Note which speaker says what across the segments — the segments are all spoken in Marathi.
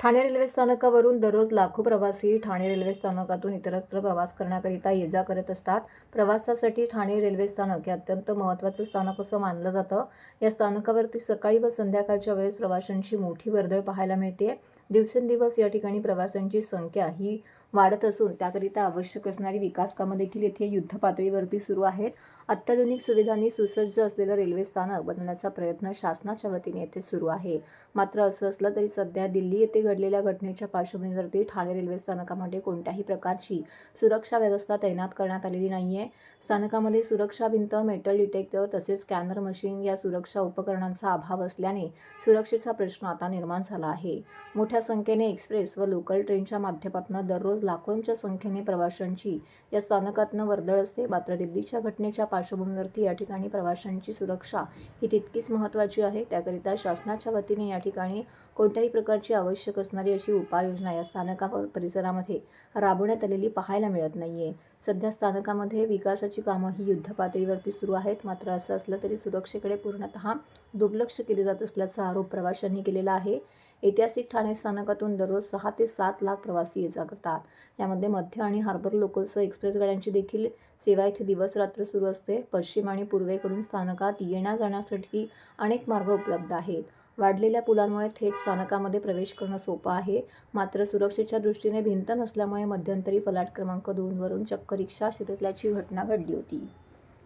Speaker 1: ठाणे रेल्वे स्थानकावरून दररोज लाखो प्रवासी ठाणे रेल्वे स्थानकातून इतरत्र प्रवास करण्याकरिता ये-जा करत असतात. प्रवासासाठी ठाणे रेल्वे स्थानक हे अत्यंत महत्त्वाचं स्थानक असं मानलं जातं. या स्थानकावरती सकाळी व संध्याकाळच्या वेळेस प्रवाशांची मोठी वर्दळ पाहायला मिळते. दिवसेंदिवस या ठिकाणी प्रवाशांची संख्या ही वाढत असून त्याकरिता आवश्यक असणारी विकास कामं देखील येथे युद्धपातळीवरती सुरू आहेत. अत्याधुनिक सुविधांनी सुसज्ज असलेलं रेल्वे स्थानक बनवण्याचा प्रयत्न शासनाच्या वतीने येथे सुरू आहे. मात्र असं असलं तरी सध्या दिल्ली येथे घडलेल्या घटनेच्या पार्श्वभूमीवरती ठाणे रेल्वे स्थानकामध्ये कोणत्याही प्रकारची सुरक्षा व्यवस्था तैनात करण्यात आलेली नाहीये. स्थानकामध्ये सुरक्षा भिंत, मेटल डिटेक्टर तसेच स्कॅनर मशीन या सुरक्षा उपकरणांचा अभाव असल्याने सुरक्षेचा प्रश्न आता निर्माण झाला आहे. मोठ्या संख्येने एक्सप्रेस व लोकल ट्रेनच्या माध्यमातून दररोज लाखोंच्या संख्येने प्रवाशांची या स्थानकातनं वर्दळ असते. मात्र दिल्लीच्या घटनेच्या पार्श्वभूमीवरती या ठिकाणी प्रवाशांची सुरक्षा ही तितकीच महत्त्वाची आहे. त्याकरिता शासनाच्या वतीने या ठिकाणी कोणत्याही प्रकारची आवश्यक असणारी अशी उपाययोजना या स्थानका परिसरामध्ये राबवण्यात आलेली पाहायला मिळत नाहीये. सध्या स्थानकामध्ये विकासाची कामं ही युद्धपातळीवरती सुरू आहेत. मात्र असं असलं तरी सुरक्षेकडे पूर्णतः दुर्लक्ष केले जात असल्याचा आरोप प्रवाशांनी केलेला आहे. ऐतिहासिक ठाणे स्थानकातून दररोज 6 ते 7 लाख प्रवासी ये-जा करतात. यामध्ये मध्य आणि हार्बर लोकलसह एक्सप्रेस गाड्यांची देखील सेवा इथे दिवस-रात्र सुरू असते. पश्चिम आणि पूर्वेकडून स्थानकात येण्या-जाण्यासाठी अनेक मार्ग उपलब्ध आहेत. वाढलेल्या पुलांमुळे थेट स्थानकामध्ये प्रवेश करणं सोपं आहे. मात्र सुरक्षेच्या दृष्टीने भिंत नसल्यामुळे मध्यंतरी फलाट क्रमांक 2 वरून चक्क रिक्षा शिरल्याची घटना घडली होती.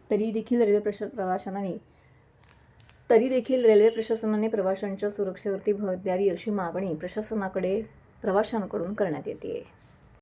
Speaker 1: तरी देखील रेल्वे प्रशासनाने प्रवाशांच्या सुरक्षेवरती भर द्यावी अशी मागणी प्रशासनाकडे प्रवाशांकडून करण्यात येते.